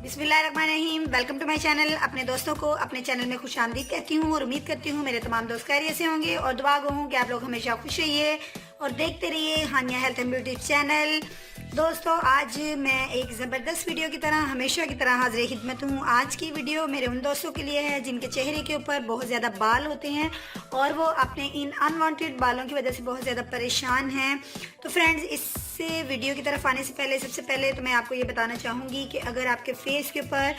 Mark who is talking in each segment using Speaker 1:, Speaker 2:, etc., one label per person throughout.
Speaker 1: बिस्मिल्लाहिर्रहमानिर्रहीम। Welcome to my channel. अपने दोस्तों को अपने चैनल में खुश आमदीद कहती हूँ और उम्मीद करती हूँ मेरे तमाम दोस्त खैरियत से होंगे और दुआ गो हूँ कि आप लोग हमेशा खुश रहिए और देखते रहिए हानिया हेल्थ एंड ब्यूटी चैनल। दोस्तों, आज मैं एक ज़बरदस्त वीडियो की तरह हमेशा की तरह हाजिर खिदमत हूँ। आज की वीडियो मेरे उन दोस्तों के लिए है जिनके चेहरे के ऊपर बहुत ज़्यादा बाल होते हैं और वो अपने इन अनवांटेड बालों की वजह से बहुत ज़्यादा परेशान हैं। तो फ्रेंड्स, इससे वीडियो की तरफ आने से पहले सबसे पहले तो मैं आपको ये बताना चाहूँगी कि अगर आपके फेस के ऊपर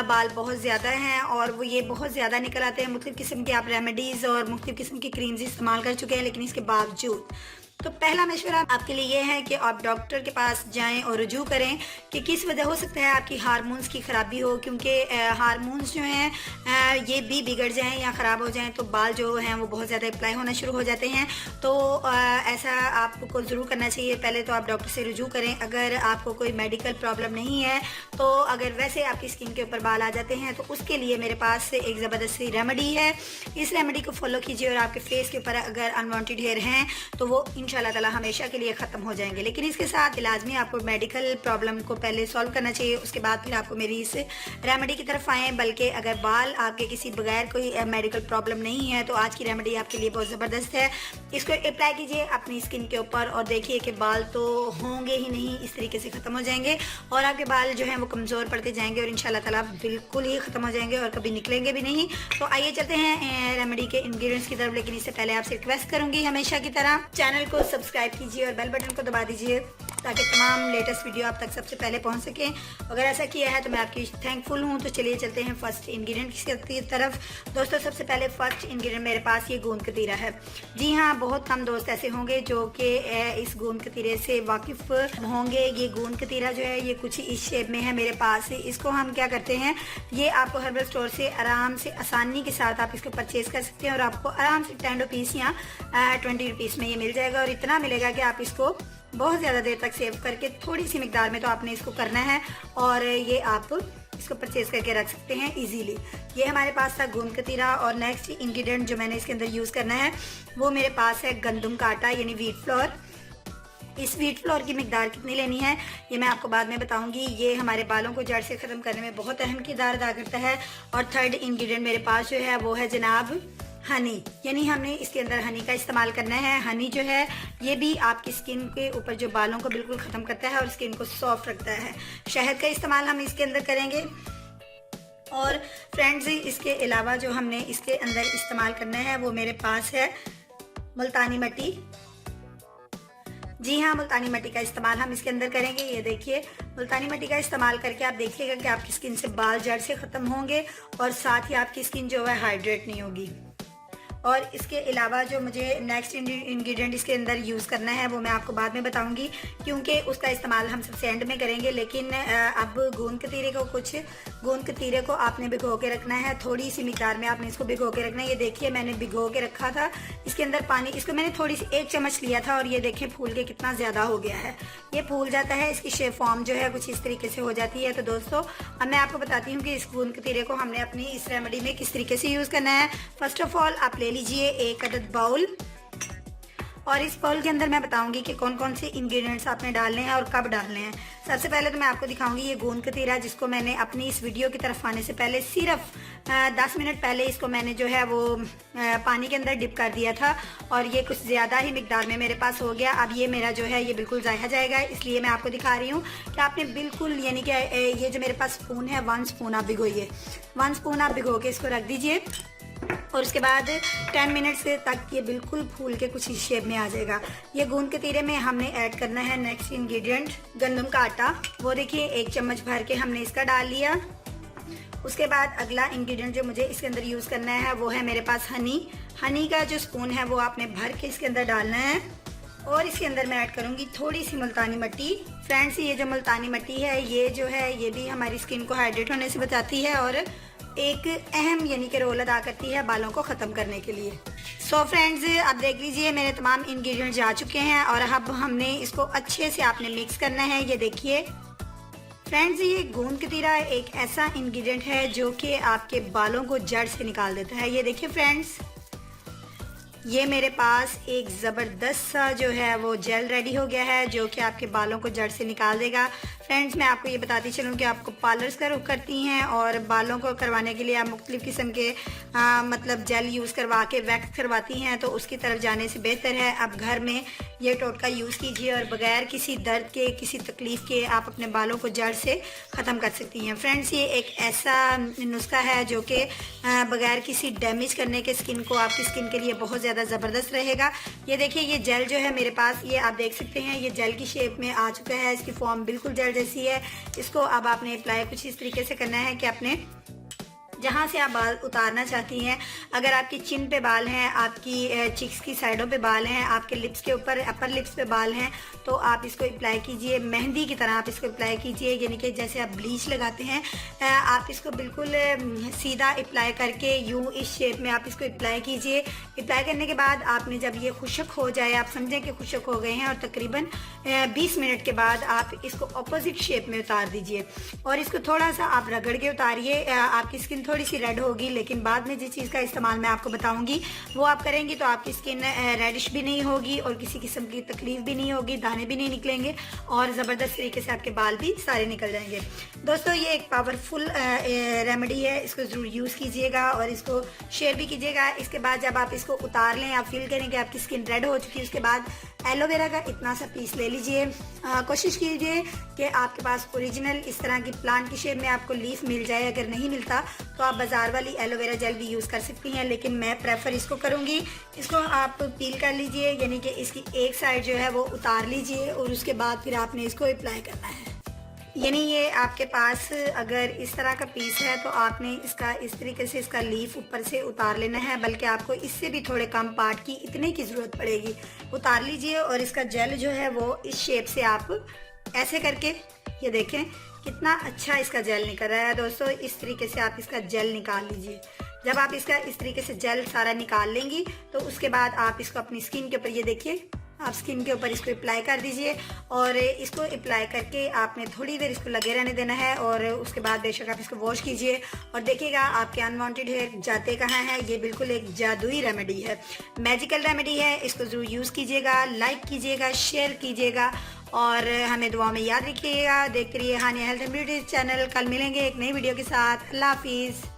Speaker 1: बाल बहुत ज़्यादा हैं और वो ये बहुत ज़्यादा निकल आते हैं, मुख्तलिफ़ किस्म की आप रेमेडीज़ और मुख्तलिफ़ किस्म की क्रीम्स इस्तेमाल कर चुके हैं, लेकिन इसके बावजूद तो पहला मशवरा आपके लिए ये है कि आप डॉक्टर के पास जाएं और रुजू करें कि किस वजह हो सकता है आपकी हार्मोन्स की ख़राबी हो, क्योंकि हार्मोन्स जो हैं ये भी बिगड़ जाएं या ख़राब हो जाएं तो बाल जो हैं वो बहुत ज़्यादा अप्लाई होना शुरू हो जाते हैं। तो ऐसा आपको ज़रूर करना चाहिए। पहले तो आप डॉक्टर से रुजू करें। अगर आपको कोई मेडिकल प्रॉब्लम नहीं है तो अगर वैसे आपकी स्किन के ऊपर बाल आ जाते हैं तो उसके लिए मेरे पास एक ज़बरदस्त सी रेमेडी है। इस रेमेडी को फॉलो कीजिए और आपके फेस के ऊपर अगर अनवांटेड हेयर हैं तो वो इंशाल्लाह ताला हमेशा के लिए ख़त्म हो जाएंगे। लेकिन इसके साथ लाजमी आपको मेडिकल प्रॉब्लम को पहले सॉल्व करना चाहिए, उसके बाद फिर आपको मेरी इस रेमेडी की तरफ आएँ। बल्कि अगर बाल आपके किसी बगैर कोई मेडिकल प्रॉब्लम नहीं है तो आज की रेमेडी आपके लिए बहुत ज़बरदस्त है। इसको अप्लाई कीजिए अपनी स्किन के ऊपर और देखिए कि बाल तो होंगे ही नहीं, इस तरीके से ख़त्म हो जाएंगे और आपके बाल जो हैं वो कमज़ोर पड़ते जाएंगे और इंशाल्लाह ताला बिल्कुल ही ख़त्म हो जाएंगे और कभी निकलेंगे भी नहीं। तो आइए चलते हैं रेमेडी के इंग्रेडिएंट्स की तरफ। लेकिन इससे पहले आपसे रिक्वेस्ट करूँगी हमेशा की तरह चैनल को सब्सक्राइब कीजिए और बेल बटन को दबा दीजिए ताकि तमाम लेटेस्ट वीडियो आप तक सबसे पहले पहुंच सकें। अगर ऐसा किया है तो मैं आपकी थैंकफुल हूं। तो चलिए चलते हैं फर्स्ट इंग्रेडिएंट की तरफ। दोस्तों, सबसे पहले फर्स्ट इंग्रेडिएंट मेरे पास ये गोंद कतीरा है। जी हाँ, बहुत कम दोस्त ऐसे होंगे जो कि इस गोंद कतीरे से वाकिफ होंगे। ये गोंद कतीरा जो है ये कुछ इस शेप में है मेरे पास। इसको हम क्या करते हैं, ये आपको हर्बल स्टोर से आराम से आसानी के साथ आप इसको परचेज कर सकते हैं और आपको आराम से 10 रुपीज़ या 20 रुपीज़ में ये मिल जाएगा और इतना मिलेगा कि आप इसको बहुत ज़्यादा देर तक सेव करके थोड़ी सी मिकदार में तो आपने इसको करना है और ये आप इसको परचेज करके रख सकते हैं इजीली। ये हमारे पास था गोंद कतीरा। और नेक्स्ट इंग्रेडिएंट जो मैंने इसके अंदर यूज़ करना है वो मेरे पास है गंदम का आटा यानी व्हीट फ्लोर। इस व्हीट फ्लोर की मिकदार कितनी लेनी है ये मैं आपको बाद में बताऊंगी। ये हमारे बालों को जड़ से ख़त्म करने में बहुत अहम किरदार अदा करता है। और थर्ड इंग्रेडिएंट मेरे पास जो है वो है जनाब हनी, यानी हमने इसके अंदर हनी का इस्तेमाल करना है। हनी जो है ये भी आपकी स्किन के ऊपर जो बालों को बिल्कुल ख़त्म करता है और स्किन को सॉफ्ट रखता है। शहद का इस्तेमाल हम इसके अंदर करेंगे। और फ्रेंड्स, इसके अलावा जो हमने इसके अंदर इस्तेमाल करना है वो मेरे पास है मुल्तानी मिट्टी। जी हाँ, मुल्तानी मिट्टी का इस्तेमाल हम इसके अंदर करेंगे। ये देखिए, मुल्तानी मिट्टी का इस्तेमाल करके आप देखिएगा कि आपकी स्किन से बाल जड़ से ख़त्म होंगे और साथ ही आपकी स्किन जो है हाइड्रेट नहीं होगी। और इसके अलावा जो मुझे नेक्स्ट इंग्रेडिएंट इसके अंदर यूज़ करना है वो मैं आपको बाद में बताऊंगी, क्योंकि उसका इस्तेमाल हम सबसे एंड में करेंगे। लेकिन अब गोंद कतीरे को आपने भिगो के रखना है, थोड़ी सी मिकदार में आपने इसको भिगो के रखना है। ये देखिए, मैंने भिगो के रखा था इसके अंदर पानी, इसको मैंने थोड़ी सी 1 चम्मच लिया था और ये देखें फूल के कितना ज़्यादा हो गया है। ये फूल जाता है, इसकी शेप फॉर्म जो है कुछ इस तरीके से हो जाती है। तो दोस्तों, अब मैं आपको बताती हूँ कि इस गोंद कतीरे को हमने अपनी इस रेमेडी में किस तरीके से यूज़ करना है। फर्स्ट ऑफ ऑल आप ले लीजिए 1 अदद बाउल और इस बाउल के अंदर मैं बताऊंगी कि कौन कौन से इंग्रेडिएंट्स आपने डालने हैं और कब डालने हैं। सबसे पहले तो मैं आपको दिखाऊंगी ये गोंद कतीरा, जिसको मैंने अपनी इस वीडियो की तरफ आने से पहले सिर्फ 10 मिनट पहले इसको मैंने जो है वो पानी के अंदर डिप कर दिया था और ये कुछ ज़्यादा ही मिकदार में मेरे पास हो गया। अब ये मेरा जो है ये बिल्कुल ज़ाया जाएगा, इसलिए मैं आपको दिखा रही हूँ कि आपने बिल्कुल, यानी कि ये जो मेरे पास स्पून है 1 स्पून आप भिगोइए। 1 स्पून आप भिगो के इसको रख दीजिए और उसके बाद 10 मिनट से तक ये बिल्कुल फूल के कुछ इस शेप में आ जाएगा। ये गोंद कतीरे में हमने ऐड करना है नेक्स्ट इंग्रेडिएंट गंदम का आटा। वो देखिए 1 चम्मच भर के हमने इसका डाल लिया। उसके बाद अगला इंग्रेडिएंट जो मुझे इसके अंदर यूज़ करना है वो है मेरे पास हनी। हनी का जो स्पून है वो आपने भर के इसके अंदर डालना है और इसके अंदर मैं ऐड करूँगी थोड़ी सी मुल्तानी मिट्टी। फ्रेंड्स, ये जो मुल्तानी मिट्टी है ये जो है ये भी हमारी स्किन को हाइड्रेट होने से बचाती है और एक अहम यानी कि रोल अदा करती है बालों को ख़त्म करने के लिए। सो फ्रेंड्स, अब देख लीजिए मेरे तमाम इंग्रेडिएंट्स जा चुके हैं और अब हमने इसको अच्छे से आपने मिक्स करना है। ये देखिए फ्रेंड्स, ये गोंद कतीरा एक ऐसा इंग्रेडिएंट है जो कि आपके बालों को जड़ से निकाल देता है। ये देखिए फ्रेंड्स, ये मेरे पास एक ज़बरदस्त सा जो है वो जेल रेडी हो गया है जो कि आपके बालों को जड़ से निकाल देगा। फ्रेंड्स, मैं आपको ये बताती चलूँ कि आपको पार्लर्स का रुख करती हैं और बालों को करवाने के लिए आप मुख्तलिफ़ किस्म के मतलब जेल यूज़ करवा के वैक्स करवाती हैं, तो उसकी तरफ जाने से बेहतर है आप घर में ये टोटका यूज़ कीजिए और बगैर किसी दर्द के, किसी तकलीफ़ के आप अपने बालों को जड़ से ख़त्म कर सकती हैं। फ्रेंड्स, ये एक ऐसा नुस्खा है जो कि बगैर किसी डैमेज करने के स्किन को, आपकी स्किन के लिए बहुत ज़्यादा ज़बरदस्त रहेगा। ये देखिए, ये जेल जो है मेरे पास, ये आप देख सकते हैं, ये जेल की शेप में आ चुका है। इसकी फॉर्म बिल्कुल जेल जैसी है। इसको अब आपने अप्लाई कुछ इस तरीके से करना है कि आपने जहाँ से आप बाल उतारना चाहती हैं, अगर आपकी चिन पे बाल हैं, आपकी चिक्स की साइडों पे बाल हैं, आपके लिप्स के ऊपर अपर लिप्स पे बाल हैं, तो आप इसको अप्लाई कीजिए मेहंदी की तरह। आप इसको अप्लाई कीजिए, यानी कि जैसे आप ब्लीच लगाते हैं, आप इसको बिल्कुल सीधा अप्लाई करके यूँ इस शेप में आप इसको अप्लाई कीजिए। अप्लाई करने के बाद आपने जब ये खुशक हो जाए, आप समझें कि खुशक हो गए हैं, और तकरीबन 20 मिनट के बाद आप इसको अपोजिट शेप में उतार दीजिए और इसको थोड़ा सा आप रगड़ के उतारिए। आपकी स्किन थोड़ी सी रेड होगी, लेकिन बाद में जिस चीज़ का इस्तेमाल मैं आपको बताऊंगी वो आप करेंगी तो आपकी स्किन रेडिश भी नहीं होगी और किसी किस्म की तकलीफ भी नहीं होगी, दाने भी नहीं निकलेंगे और ज़बरदस्त तरीके से आपके बाल भी सारे निकल जाएंगे। दोस्तों, ये एक पावरफुल रेमेडी है, इसको ज़रूर यूज़ कीजिएगा और इसको शेयर भी कीजिएगा। इसके बाद जब आप इसको उतार लें, आप फील करें कि आपकी स्किन रेड हो चुकी है, उसके बाद एलोवेरा का इतना सा पीस ले लीजिए। कोशिश कीजिए कि आपके पास ओरिजिनल इस तरह की प्लांट की शेप में आपको लीफ मिल जाए। अगर नहीं मिलता तो आप बाज़ार वाली एलोवेरा जेल भी यूज़ कर सकती हैं, लेकिन मैं प्रेफर इसको करूँगी। इसको आप पील कर लीजिए, यानी कि इसकी एक साइड जो है वो उतार लीजिए और उसके बाद फिर आपने इसको अप्लाई करना है। यानी ये आपके पास अगर इस तरह का पीस है तो आपने इसका इस तरीके से इसका लीफ ऊपर से उतार लेना है, बल्कि आपको इससे भी थोड़े कम पार्ट की इतने की ज़रूरत पड़ेगी। उतार लीजिए और इसका जेल जो है वो इस शेप से आप ऐसे करके, ये देखें कितना अच्छा इसका जेल निकल रहा है। दोस्तों, इस तरीके से आप इसका जेल निकाल लीजिए। जब आप इसका इस तरीके से जेल सारा निकाल लेंगी तो उसके बाद आप इसको अपनी स्किन के ऊपर, ये देखिए, आप स्किन के ऊपर इसको अप्लाई कर दीजिए और इसको अप्लाई करके आपने थोड़ी देर इसको लगे रहने देना है और उसके बाद बेशक आप इसको वॉश कीजिए और देखिएगा आपके अनवांटेड हेयर जाते कहाँ हैं। ये बिल्कुल एक जादुई रेमेडी है, मैजिकल रेमेडी है। इसको ज़रूर यूज़ कीजिएगा, लाइक कीजिएगा, शेयर कीजिएगा और हमें दुआ में याद रखिएगा। देखते रहिए हानिया हेल्थ एंड ब्यूटी चैनल। कल मिलेंगे एक नई वीडियो के साथ। अल्लाह हाफिज़।